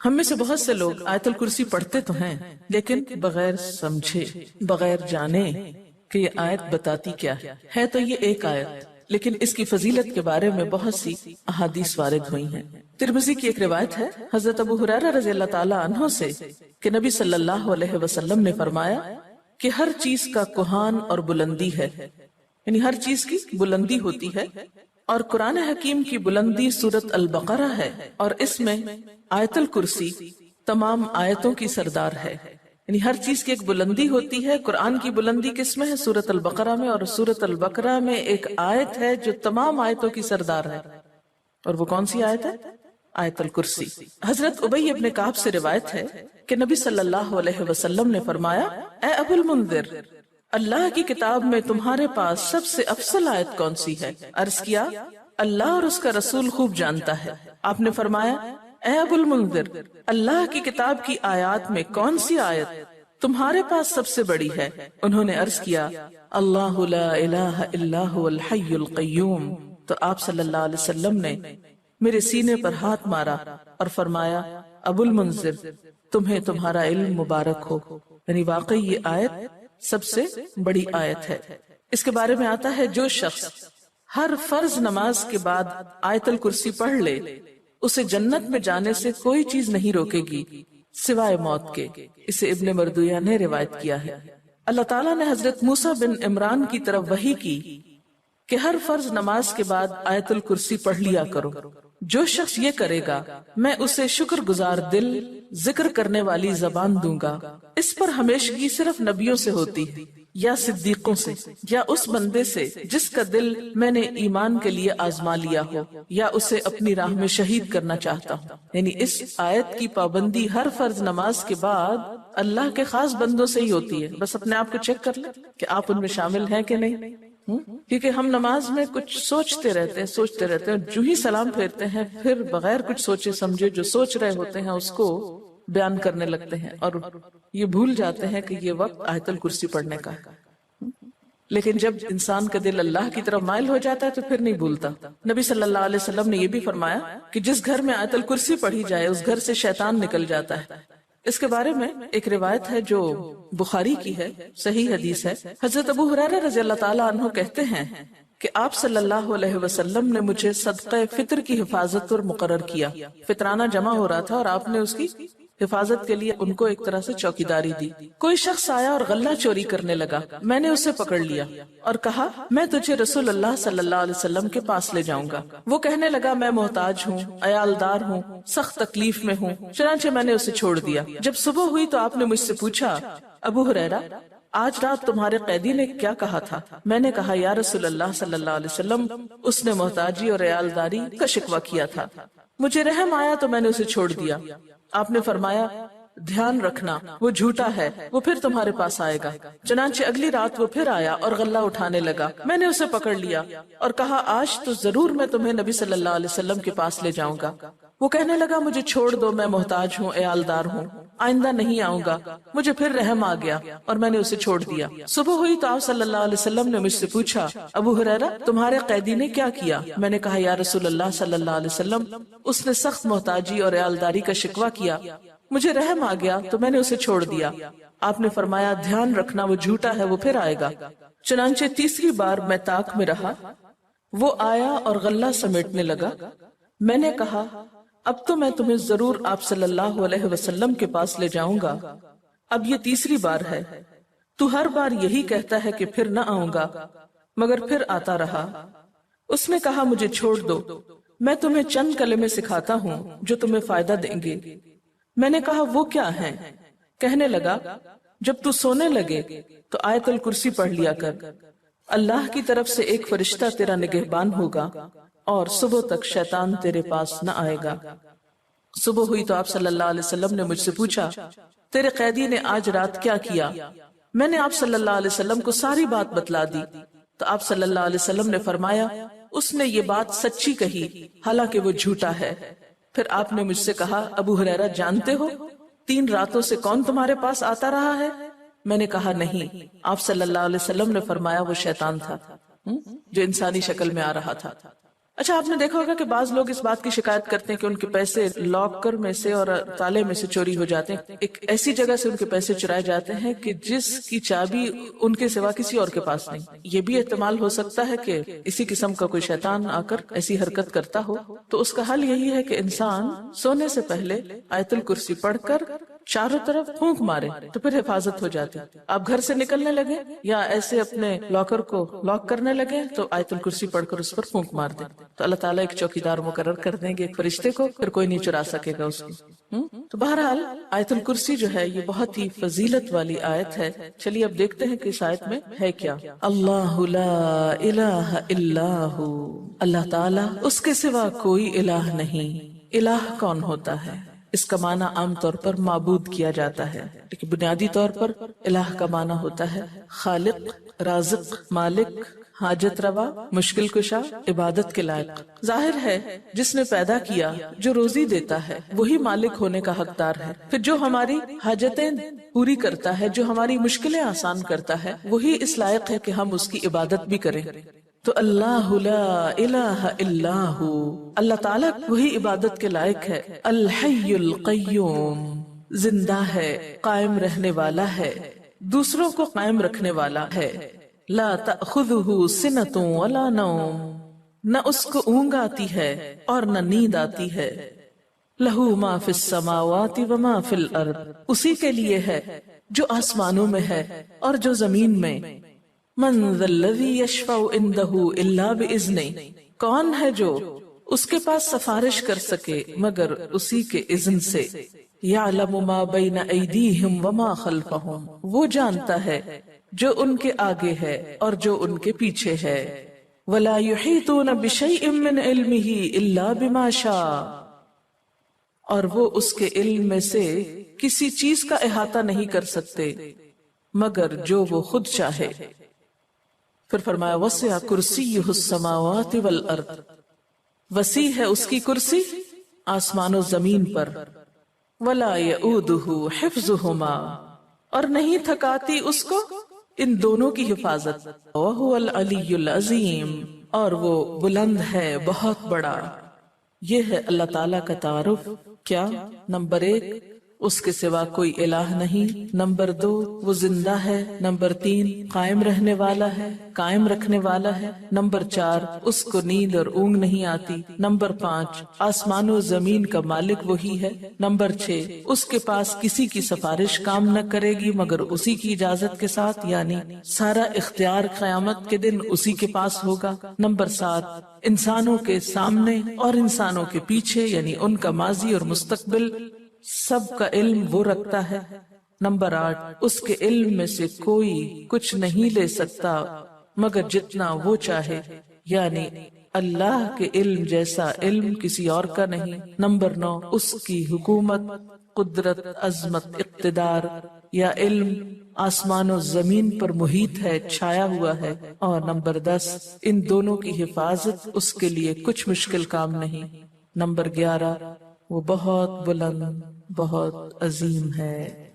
ہم میں سے بہت سے لوگ آیت الکرسی پڑھتے تو ہیں لیکن بغیر سمجھے، بغیر جانے کہ یہ آیت بتاتی کیا ہے تو یہ ایک آیت، لیکن اس کی فضیلت کے بارے میں بہت سی احادیث وارد ہوئی ہیں۔ ترمذی کی ایک روایت ہے حضرت ابو ہریرہ رضی اللہ تعالی عنہ سے کہ نبی صلی اللہ علیہ وسلم نے فرمایا کہ ہر چیز کا کوہان اور بلندی ہے، یعنی ہر چیز کی بلندی ہوتی ہے، اور قرآن حکیم کی بلندی سورۃ البقرہ ہے، اور اس میں آیت الکرسی تمام آیتوں کی سردار ہے۔ یعنی ہر چیز کی ایک بلندی ہوتی ہے۔ قرآن کی بلندی کس میں ہے؟ سورۃ البقرہ میں، اور سورۃ البقرہ میں ایک آیت ہے جو تمام آیتوں کی سردار ہے، اور وہ کون سی آیت ہے؟ آیت الکرسی۔ حضرت ابی ابن کعب سے روایت ہے کہ نبی صلی اللہ علیہ وسلم نے فرمایا، اے ابو المنذر، اللہ کی کتاب میں تمہارے پاس سب سے افضل آیت کون سی ہے؟ عرض کیا، اللہ اور اس کا رسول خوب جانتا ہے۔ آپ نے فرمایا، اے ابو المنذر، اللہ کی کتاب کی آیات میں کون سی آیت تمہارے پاس سب سے بڑی ہے؟ انہوں نے عرض کیا، اللہ لا الہ الا هو الحی القیوم۔ تو آپ صلی اللہ علیہ وسلم نے میرے سینے پر ہاتھ مارا اور فرمایا، ابو المنذر، تمہیں تمہارا علم مبارک ہو، یعنی واقعی یہ آیت سب سے بڑی آیت ہے۔ اس کے بارے میں آتا ہے، جو شخص ہر فرض نماز کے بعد آیت الکرسی پڑھ لے، اسے جنت میں جانے سے کوئی چیز نہیں روکے گی سوائے موت کے۔ اسے ابن مردویہ نے روایت کیا ہے۔ اللہ تعالیٰ نے حضرت موسیٰ بن عمران کی طرف وحی کی کہ ہر فرض نماز کے بعد آیت الکرسی پڑھ لیا کرو۔ جو شخص یہ کرے گا میں اسے شکر گزار دل، ذکر کرنے والی زبان دوں گا۔ اس پر ہمیشگی صرف نبیوں سے ہوتی ہے، یا صدیقوں سے، یا اس بندے سے جس کا دل میں نے ایمان کے لیے آزما لیا ہو، یا اسے اپنی راہ میں شہید کرنا چاہتا ہوں۔ یعنی اس آیت کی پابندی ہر فرض نماز کے بعد اللہ کے خاص بندوں سے ہی ہوتی ہے۔ بس اپنے آپ کو چیک کر لیں کہ آپ ان میں شامل ہیں کہ نہیں، کیونکہ ہم نماز میں کچھ سوچتے رہتے ہیں، جو ہی سلام پھیرتے ہیں پھر بغیر کچھ سوچے سمجھے جو سوچ رہے ہوتے ہیں اس کو بیان کرنے لگتے ہیں، اور یہ بھول جاتے ہیں کہ یہ وقت آیت الکرسی پڑھنے کا ہے۔ لیکن جب انسان کا دل اللہ کی طرف مائل ہو جاتا ہے تو پھر نہیں بھولتا۔ نبی صلی اللہ علیہ وسلم نے یہ بھی فرمایا کہ جس گھر میں آیت الکرسی پڑھی جائے اس گھر سے شیطان نکل جاتا ہے۔ اس کے بارے میں ایک روایت ہے جو بخاری کی ہے، صحیح حدیث ہے۔ حضرت ابو ہریرہ رضی اللہ تعالیٰ عنہ کہتے ہیں کہ آپ صلی اللہ علیہ وسلم نے مجھے صدقہ فطر کی حفاظت پر مقرر کیا۔ فطرانہ جمع ہو رہا تھا اور آپ نے اس کی حفاظت کے لیے ان کو ایک طرح سے چوکیداری دی۔ کوئی شخص آیا اور غلہ چوری کرنے لگا، میں نے اسے پکڑ لیا اور کہا، میں تجھے رسول اللہ صلی اللہ علیہ وسلم کے پاس لے جاؤں گا۔ وہ کہنے لگا، میں محتاج ہوں، عیالدار ہوں، سخت تکلیف میں ہوں، چنانچہ میں نے اسے چھوڑ دیا۔ جب صبح ہوئی تو آپ نے مجھ سے پوچھا، ابو ہریرہ، آج رات تمہارے قیدی نے کیا کہا تھا؟ میں نے کہا، یا رسول اللہ صلی اللہ علیہ وسلم، اس نے محتاجی اور عیالداری کا شکوہ کیا تھا، مجھے رحم آیا تو میں نے اسے چھوڑ دیا۔ آپ نے فرمایا، دھیان رکھنا، وہ جھوٹا ہے، وہ پھر تمہارے پاس آئے گا۔ چنانچہ اگلی رات وہ پھر آیا اور غلہ اٹھانے لگا، میں نے اسے پکڑ لیا اور کہا، آج تو ضرور میں تمہیں نبی صلی اللہ علیہ وسلم کے پاس لے جاؤں گا۔ وہ کہنے لگا، مجھے چھوڑ دو، میں محتاج ہوں، عیالدار ہوں، آئندہ نہیں آؤں گا۔ مجھے پھر رحم آ گیا اور میں نے اسے چھوڑ دیا۔ صبح ہوئی تو آپ صلی اللہ علیہ وسلم نے مجھ سے پوچھا، ابو ہریرہ، تمہارے قیدی نے کیا کیا؟ میں نے کہا، یا رسول اللہ صلی اللہ علیہ وسلم، اس نے سخت محتاجی اور عیالداری کا شکوہ کیا، مجھے رحم آ گیا تو میں نے اسے چھوڑ دیا۔ آپ نے فرمایا، دھیان رکھنا، وہ جھوٹا ہے، وہ پھر آئے گا۔ چنانچہ تیسری بار میں طاق میں رہا، وہ آیا اور غلہ سمیٹنے لگا۔ میں نے کہا، اب تو میں تمہیں ضرور آپ صلی اللہ علیہ وسلم کے پاس لے جاؤں گا، اب یہ تیسری بار ہے، تو ہر بار یہی کہتا ہے کہ پھر نہ آؤں گا، مگر پھر آتا رہا۔ اس نے کہا، مجھے چھوڑ دو، میں تمہیں چند کلمے سکھاتا ہوں جو تمہیں فائدہ دیں گے۔ میں نے کہا، وہ کیا ہیں؟ کہنے لگا، جب تو سونے لگے تو آیت الکرسی پڑھ لیا کر، اللہ کی طرف سے ایک فرشتہ تیرا نگہبان ہوگا اور صبح تک شیطان تیرے پاس نہ آئے گا۔ صبح ہوئی تو آپ صلی اللہ علیہ وسلم نے مجھ سے پوچھا، تیرے قیدی نے آج رات کیا کیا؟ میں نے آپ صلی اللہ علیہ وسلم کو ساری بات بتلا دی تو آپ صلی اللہ علیہ وسلم نے فرمایا، اس نے یہ بات سچی کہی، حالانکہ وہ جھوٹا ہے۔ پھر آپ نے مجھ سے کہا، ابو ہریرہ، جانتے ہو 3 راتوں سے کون تمہارے پاس آتا رہا ہے؟ میں نے کہا، نہیں۔ آپ صلی اللہ علیہ وسلم نے فرمایا، وہ شیطان تھا جو انسانی شکل میں آ رہا تھا۔ اچھا آپ نے دیکھا ہوگا کہ بعض لوگ اس بات کی شکایت کرتے ہیں کہ ان کے پیسے لاکر میں سے اور تالے میں سے چوری ہو جاتے ہیں، ایک ایسی جگہ سے ان کے پیسے چرائے جاتے ہیں کہ جس کی چابی ان کے سوا کسی اور کے پاس نہیں۔ یہ بھی احتمال ہو سکتا ہے کہ اسی قسم کا کوئی شیطان آ کر ایسی حرکت کرتا ہو، تو اس کا حل یہی ہے کہ انسان سونے سے پہلے آیت الکرسی پڑھ کر چاروں طرف پھونک مارے تو پھر حفاظت ہو جاتی۔ آپ گھر سے نکلنے لگے یا ایسے اپنے لاکر کو لاک کرنے لگے تو آیت الکرسی پڑھ کر اس پر پھونک مار دیں، تو اللہ تعالیٰ ایک چوکیدار مقرر کر دیں گے، ایک فرشتے کو، پھر کوئی نہیں چرا سکے گا اس کی۔ تو بہرحال آیت الکرسی جو ہے یہ بہت ہی فضیلت والی آیت ہے۔ چلیے اب دیکھتے ہیں کہ اس آیت میں ہے کیا۔ اللہ لا الہ الا ہو، اللہ تعالیٰ اس کے سوا کوئی الہ نہیں۔ الہ کون ہوتا ہے؟ اس کا معنی عام طور پر معبود کیا جاتا ہے، لیکن بنیادی طور پر الہ کا معنی ہوتا ہے خالق، رازق، مالک، حاجت روا، مشکل کشا، عبادت کے لائق۔ ظاہر ہے جس نے پیدا کیا، جو روزی دیتا ہے، وہی مالک ہونے کا حقدار ہے۔ پھر جو ہماری حاجتیں پوری کرتا ہے، جو ہماری مشکلیں آسان کرتا ہے، وہی اس لائق ہے کہ ہم اس کی عبادت بھی کریں۔ تو اللہ لا الہ الا ہو، اللہ تعالیٰ وہی عبادت کے لائق ہے۔ الحی القیوم، زندہ ہے، قائم رہنے والا ہے، دوسروں کو قائم رکھنے والا ہے۔ لا تأخذہ سنۃ ولا نوم، نہ اس کو اونگ آتی ہے اور نہ نیند آتی ہے۔ لہ ما فی السماوات وما فی الارض، اسی کے لیے ہے جو آسمانوں میں ہے اور جو زمین میں۔ من ذا الذی یشفع عندہ الا بإذنہ، کون ہے جو اس کے پاس سفارش کر سکے مگر اسی کے اذن سے۔ یعلم ما بین ایدیہم وما خلفہم، وہ جانتا ہے جو ان کے آگے ہے اور جو ان کے پیچھے ہے۔ ولا یحیطون بشیء من علمہ الا بما شاء، اور وہ اس کے علم میں سے کسی چیز کا احاطہ نہیں کر سکتے مگر جو وہ خود چاہے۔ پھر فرمایا وسع کرسیہ السماوات والارض، وسیع ہے اس کی کرسی آسمان و زمین پر۔ ولا یؤودہ حفظہما، اور نہیں تھکاتی اس کو ان دونوں کی حفاظت۔ وہو العلی العظیم، اور وہ بلند ہے، بہت بڑا۔ یہ ہے اللہ تعالیٰ کا تعارف۔ کیا؟ نمبر 1 اس کے سوا کوئی الہ نہیں، نمبر 2 وہ زندہ ہے، نمبر 3 قائم رہنے والا ہے، قائم رکھنے والا ہے، نمبر 4 اس کو نیند اور اونگ نہیں آتی، نمبر 5 آسمان و زمین کا مالک وہی ہے، نمبر 6 اس کے پاس کسی کی سفارش کام نہ کرے گی مگر اسی کی اجازت کے ساتھ، یعنی سارا اختیار قیامت کے دن اسی کے پاس ہوگا، نمبر 7 انسانوں کے سامنے اور انسانوں کے پیچھے، یعنی ان کا ماضی اور مستقبل سب کا علم وہ رکھتا ہے، نمبر 8 اس کے علم میں سے کوئی کچھ نہیں لے سکتا مگر جتنا وہ چاہے، یعنی اللہ کے علم جیسا علم کسی اور کا نہیں، نمبر 9 اس کی حکومت، قدرت، عظمت، اقتدار یا علم آسمان و زمین پر محیط ہے، چھایا ہوا ہے، اور نمبر 10 ان دونوں کی حفاظت اس کے لیے کچھ مشکل کام نہیں، نمبر 11 وہ بہت بلند، بہت عظیم ہے۔